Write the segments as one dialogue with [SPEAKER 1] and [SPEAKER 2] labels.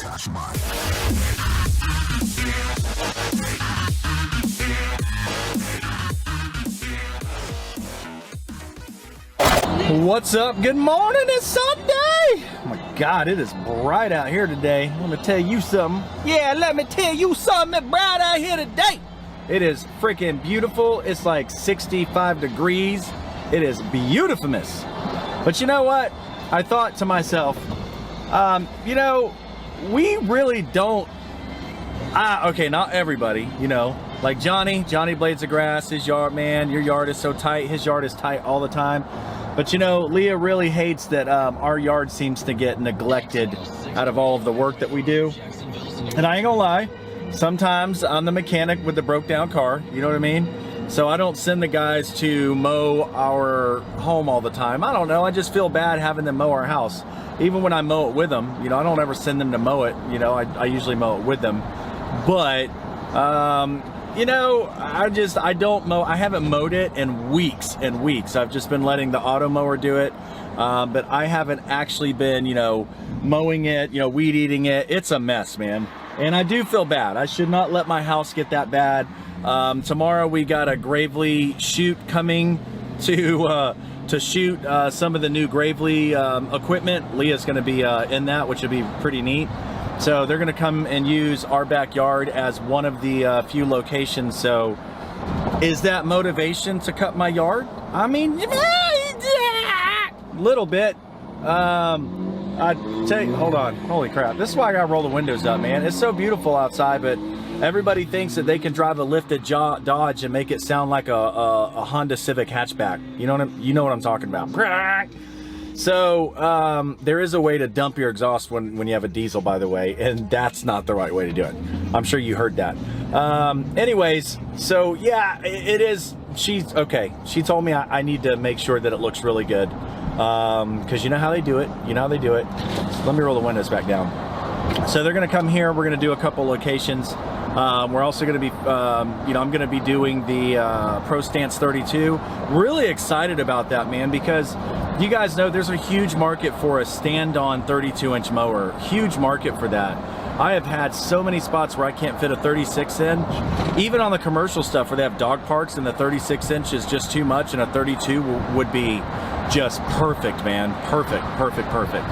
[SPEAKER 1] What's up? Good morning, it's Sunday! Oh my God, it is bright out here today. Let me tell you something. Yeah, let me tell you something, it's bright out here today. It is freaking beautiful. It's like 65 degrees. It is beautifulness. But you know what? I thought to myself, you know, we really don't, okay, not everybody, you know, like Johnny blades of grass, his yard, man, your yard is so tight, his yard is tight all the time. But you know, Leah really hates that our yard seems to get neglected out of all of the work that we do. And I ain't gonna lie, sometimes I'm the mechanic with the broke down car, you know what I mean? So I don't send the guys to mow our home all the time. I don't know, I just feel bad having them mow our house. Even when I mow it with them, you know, I don't ever send them to mow it, you know, I usually mow it with them. But, you know, I don't mow, I haven't mowed it in weeks and weeks. I've just been letting the auto mower do it. But I haven't actually been, you know, mowing it, you know, weed eating it. It's a mess, man. And I do feel bad. I should not let my house get that bad. Tomorrow we got a Gravely shoot coming to shoot some of the new Gravely equipment. Leah's gonna be in that, which would be pretty neat. So they're gonna come and use our backyard as one of the few locations. So is that motivation to cut my yard? I mean, little bit. I tell you, hold on, holy crap. This is why I gotta roll the windows up, man. It's so beautiful outside, but everybody thinks that they can drive a lifted Dodge and make it sound like a Honda Civic hatchback. You know what I'm talking about. So there is a way to dump your exhaust when you have a diesel, by the way, and that's not the right way to do it. I'm sure you heard that. Anyways, so yeah, it is. She's okay. She told me I need to make sure that it looks really good, because you know how they do it. You know how they do it. So let me roll the windows back down. So they're gonna come here. We're gonna do a couple locations. We're also going to be, you know, I'm going to be doing the Pro Stance 32. Really excited about that, man, because you guys know there's a huge market for a stand-on 32-inch mower. Huge market for that. I have had so many spots where I can't fit a 36-inch. Even on the commercial stuff where they have dog parks and the 36-inch is just too much and a 32 would be just perfect, man. Perfect, perfect, perfect.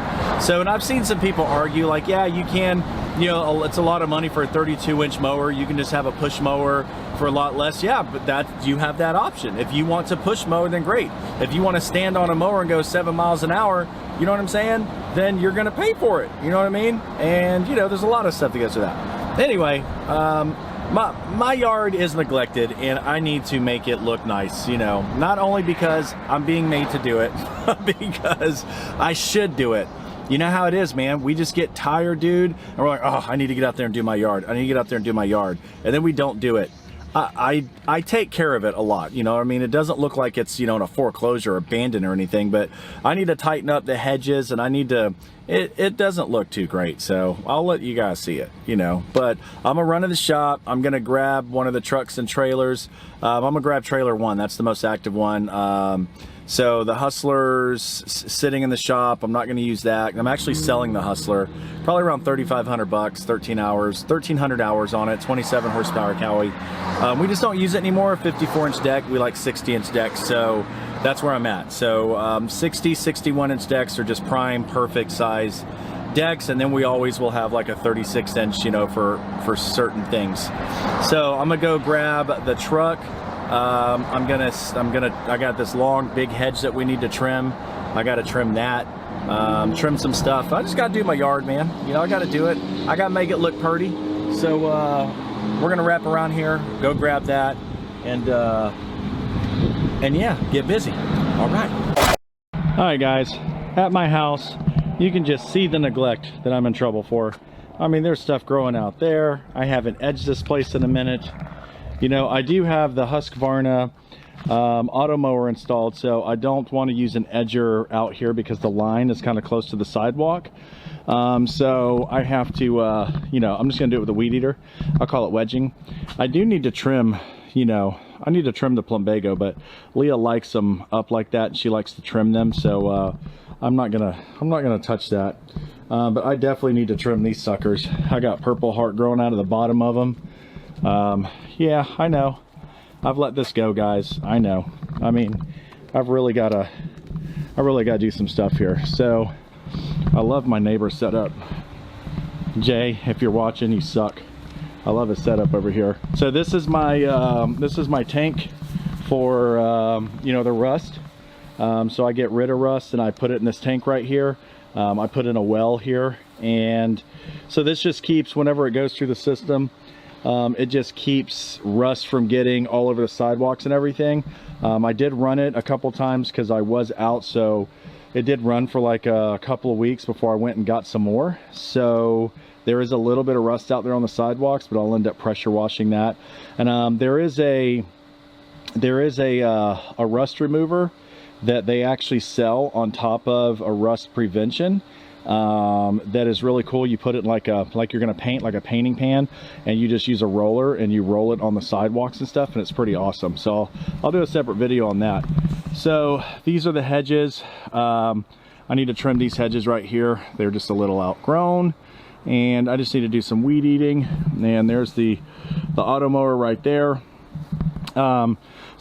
[SPEAKER 1] So, and I've seen some people argue like, yeah, you can, you know, it's a lot of money for a 32-inch mower. You can just have a push mower for a lot less. Yeah, but you have that option. If you want to push mow, then great. If you want to stand on a mower and go 7 miles an hour, you know what I'm saying? Then you're going to pay for it. You know what I mean? And, you know, there's a lot of stuff that goes with that. Anyway, my yard is neglected and I need to make it look nice, you know, not only because I'm being made to do it, but because I should do it. You know how it is, man. We just get tired, dude, and we're like, oh, I need to get out there and do my yard. I need to get out there and do my yard. And then we don't do it. I take care of it a lot, you know what I mean? It doesn't look like it's, you know, in a foreclosure or abandoned or anything, but I need to tighten up the hedges and I need to, it doesn't look too great. So I'll let you guys see it, you know, but I'm gonna run to the shop. I'm gonna grab one of the trucks and trailers. I'm gonna grab trailer 1. That's the most active one. So the Hustler's sitting in the shop. I'm not going to use that. I'm actually selling the Hustler, probably around 3,500 bucks, 1,300 hours on it, 27 horsepower Cowie. We just don't use it anymore. 54-inch deck. We like 60-inch decks, so that's where I'm at. So 60, 61-inch decks are just prime, perfect size decks, and then we always will have like a 36-inch, you know, for certain things. So I'm gonna go grab the truck. I got this long big hedge that we need to trim. I got to trim that, trim some stuff. I just got to do my yard, man. You know, I got to do it. I got to make it look pretty. So we're going to wrap around here, go grab that, and yeah, get busy. All right. All right, guys, at my house, you can just see the neglect that I'm in trouble for. I mean, there's stuff growing out there. I haven't edged this place in a minute. You know, I do have the Husqvarna auto mower installed, so I don't want to use an edger out here because the line is kind of close to the sidewalk. So I have to, you know, I'm just going to do it with a weed eater. I'll call it wedging. I do need to trim, you know, I need to trim the plumbago, but Leah likes them up like that and she likes to trim them, so I'm not gonna touch that. But I definitely need to trim these suckers. I got purple heart growing out of the bottom of them. Yeah, I know. I've let this go, guys. I know. I mean, I really gotta do some stuff here. So I love my neighbor setup. Jay, if you're watching, you suck. I love his setup over here. So this is my tank for you know, the rust. So I get rid of rust and I put it in this tank right here. I put in a well here, and so this just keeps, whenever it goes through the system, it just keeps rust from getting all over the sidewalks and everything. I did run it a couple times because I was out, so it did run for like a couple of weeks before I went and got some more. So there is a little bit of rust out there on the sidewalks, but I'll end up pressure washing that. And there is a rust remover that they actually sell on top of a rust prevention. That is really cool. You put it like you're gonna paint, like a painting pan, and you just use a roller and you roll it on the sidewalks and stuff, and it's pretty awesome. So I'll do a separate video on that. So these are the hedges. I need to trim these hedges right here. They're just a little outgrown, and I just need to do some weed eating. And there's the auto mower right there.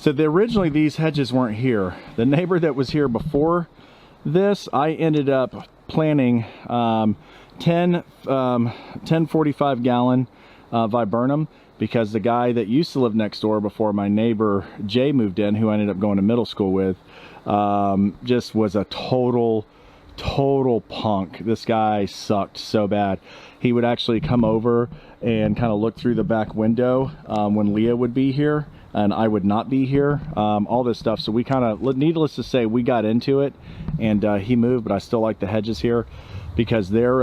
[SPEAKER 1] So originally these hedges weren't here. The neighbor that was here before this, I ended up planting 10 45 gallon viburnum, because the guy that used to live next door before my neighbor Jay moved in, who I ended up going to middle school with, just was a total punk. This guy sucked so bad. He would actually come over and kind of look through the back window when Leah would be here and I would not be here, all this stuff. So we kind of, needless to say, we got into it, and he moved, but I still like the hedges here because their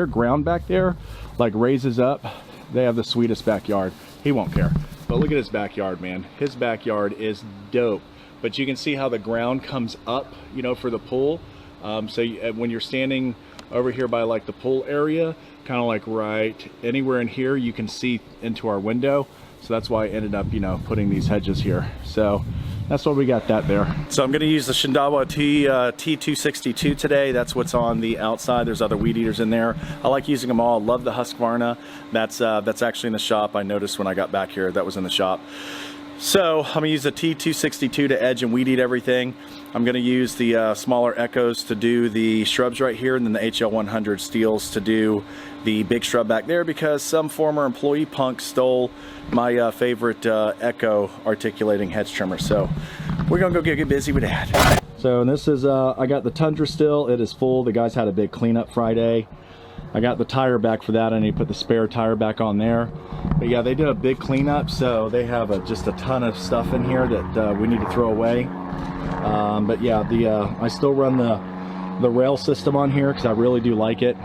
[SPEAKER 1] ground back there like raises up. They have the sweetest backyard. He won't care, but look at his backyard, man. His backyard is dope. But you can see how the ground comes up, you know, for the pool. So when you're standing over here by like the pool area, kind of like right anywhere in here, you can see into our window. So that's why I ended up, you know, putting these hedges here. So that's why we got that there. So I'm going to use the Shindawa T262 today. That's what's on the outside. There's other weed eaters in there. I like using them all. Love the Husqvarna. That's actually in the shop. I noticed when I got back here that was in the shop. So I'm going to use the T262 to edge and weed eat everything. I'm going to use the smaller Echoes to do the shrubs right here, and then the HL100 Steels to do the big shrub back there, because some former employee punk stole my favorite Echo articulating hedge trimmer. So we're going to go get busy with that. So and this is, I got the Tundra still. It is full. The guys had a big cleanup Friday. I got the tire back for that. I need to put the spare tire back on there. But yeah, they did a big cleanup, so they have just a ton of stuff in here that we need to throw away. But yeah, I still run the rail system on here because I really do like it.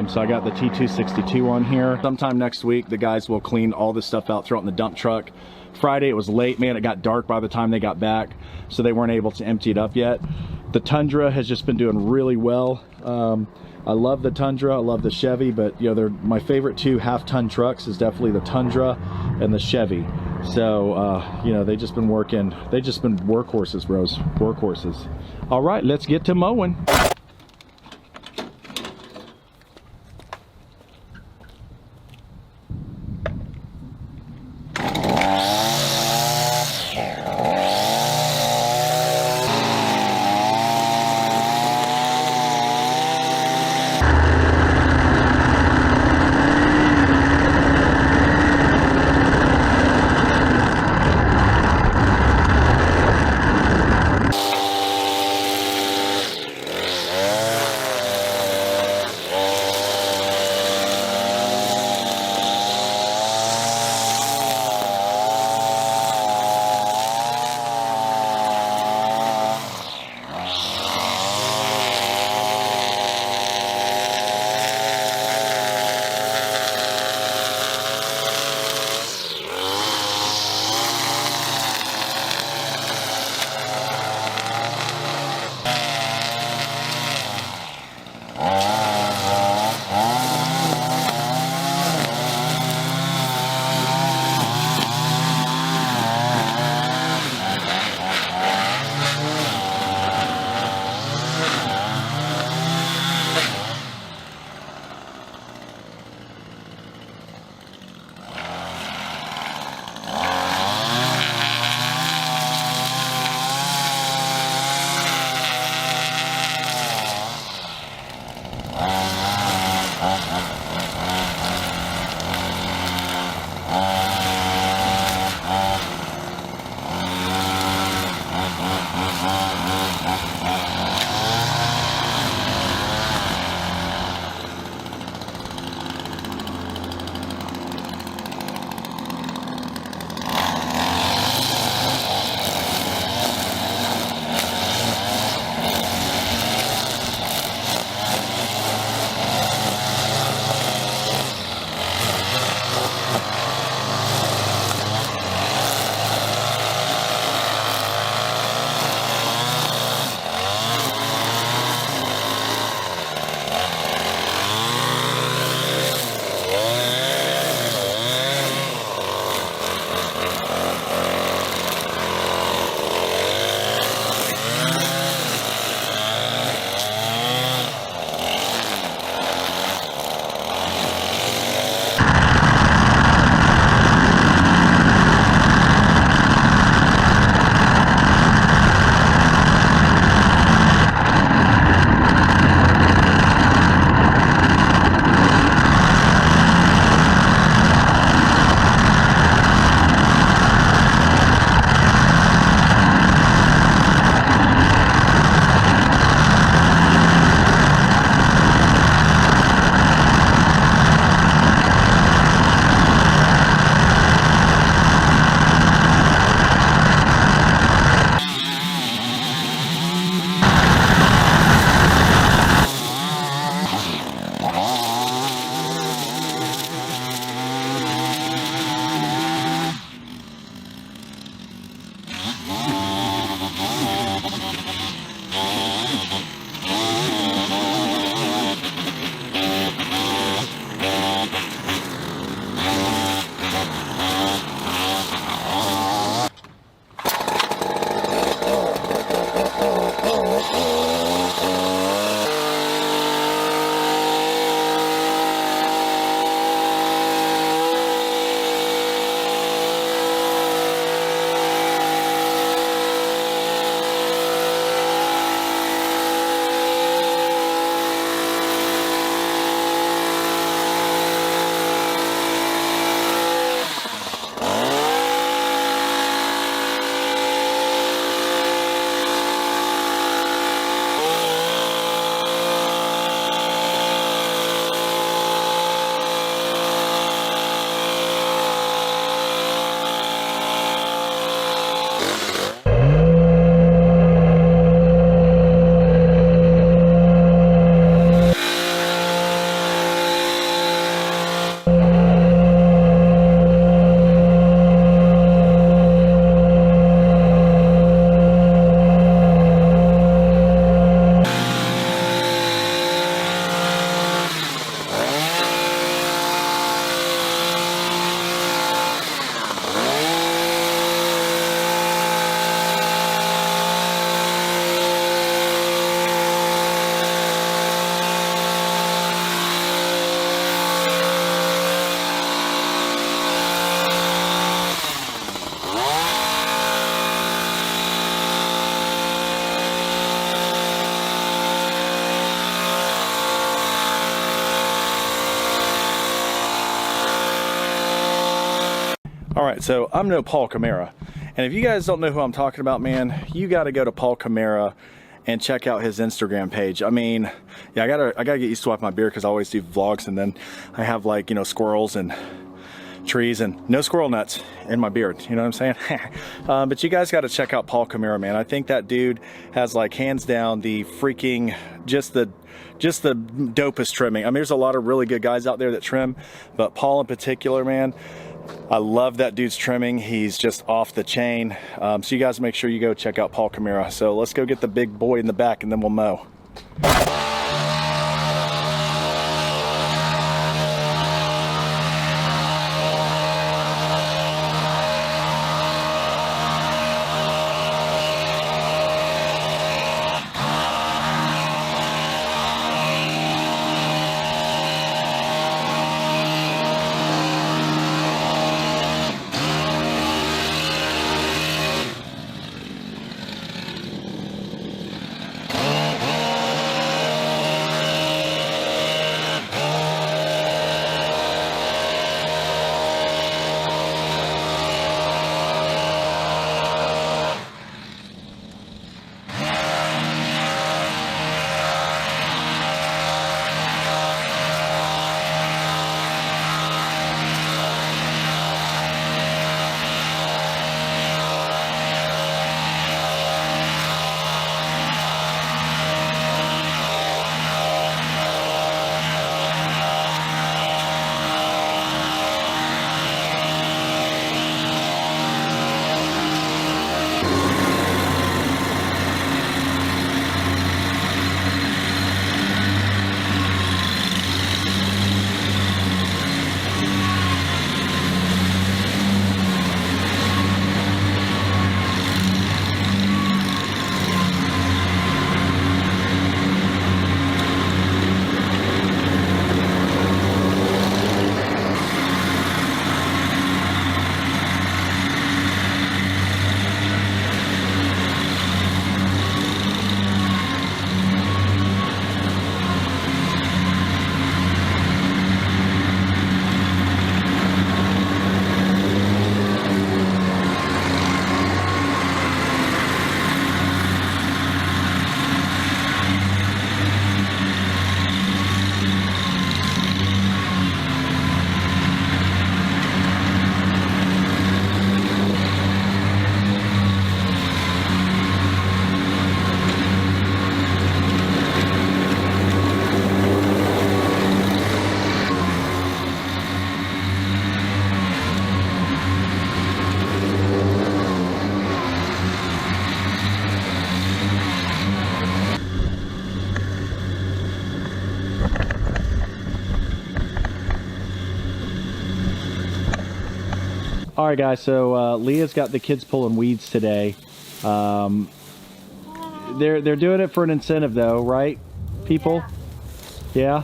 [SPEAKER 1] So I got the T262 on here. Sometime next week, the guys will clean all this stuff out, throw it in the dump truck. Friday, it was late, man. It got dark by the time they got back, so they weren't able to empty it up yet. The Tundra has just been doing really well. I love the Tundra, I love the Chevy, but you know, they're my favorite two half-ton trucks is definitely the Tundra and the Chevy. So you know, they've just been working. They've just been workhorses, bros, workhorses. All right, let's get to mowing. All right, so I'm no Paul Camara. And if you guys don't know who I'm talking about, man, you got to go to Paul Camara and check out his Instagram page. I mean, yeah, I gotta get used to wiping my beard because I always do vlogs, and then I have, like, you know, squirrels and trees and no squirrel nuts in my beard, you know what I'm saying? But you guys got to check out Paul Camara, man. I think that dude has, like, hands down the freaking just the dopest trimming. I mean, there's a lot of really good guys out there that trim, but Paul in particular, man, I love that dude's trimming. He's just off the chain. So you guys make sure you go check out Paul Camara. So let's go get the big boy in the back and then we'll mow. All right, guys, so Leah's got the kids pulling weeds today. They're doing it for an incentive, though, right, people? Yeah.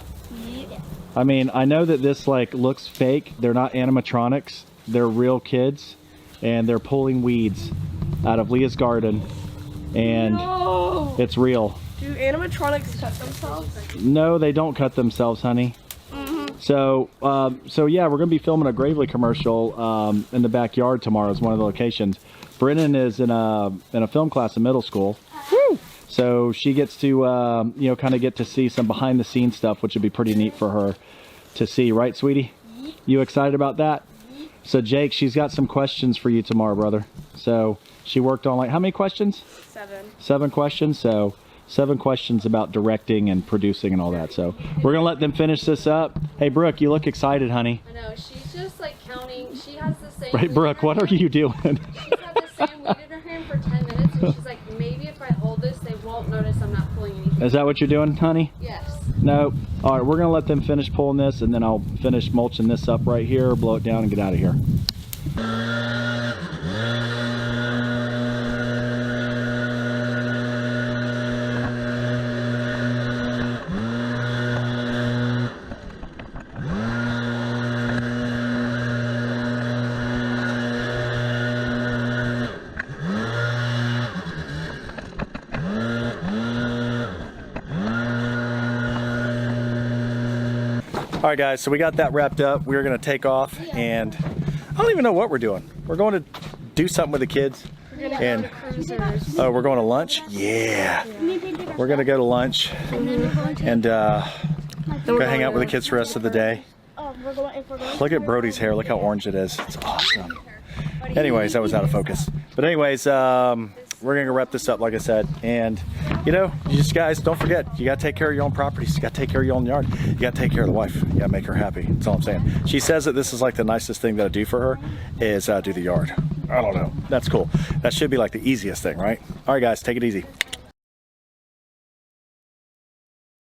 [SPEAKER 1] Yeah? I mean, I know that this, like, looks fake. They're not animatronics. They're real kids, and they're pulling weeds out of Leah's garden, and it's real. Do animatronics cut themselves? No, they don't cut themselves, honey. So yeah, we're gonna be filming a Gravely commercial in the backyard tomorrow. Is one of the locations. Brennan is in a film class in middle school. Woo! So she gets to you know, kind of get to see some behind the scenes stuff, which would be pretty neat for her to see, right, sweetie? You excited about that? So Jake, she's got some questions for you tomorrow, brother. So she worked on, like, how many questions? 7. 7 questions. So 7 questions about directing and producing and all that. So we're gonna let them finish this up. Hey Brooke, you look excited, honey. I know, she's just like counting. She has the same. Right, Brooke, what are you doing? She's had the same weed in her hand for 10 minutes, and she's like, maybe if I hold this, they won't notice I'm not pulling anything. Is that what you're doing, honey? Yes. No. All right, we're gonna let them finish pulling this, and then I'll finish mulching this up right here, blow it down, and get out of here. All right, guys, so we got that wrapped up. We're gonna take off, and I don't even know what we're doing. We're going to do something with the kids. And oh, we're going to lunch? Yeah. We're going to go to lunch and go hang out with the kids the rest of the day. Look at Brody's hair. Look how orange it is. It's awesome. Anyways, that was out of focus. But anyways, we're going to wrap this up, like I said. And, you know, you just guys, don't forget, you got to take care of your own properties. You got to take care of your own yard. You got to take care of the wife. You got to make her happy. That's all I'm saying. She says that this is like the nicest thing that I do for her is do the yard. I don't know. That's cool. That should be like the easiest thing, right? All right, guys, take it easy.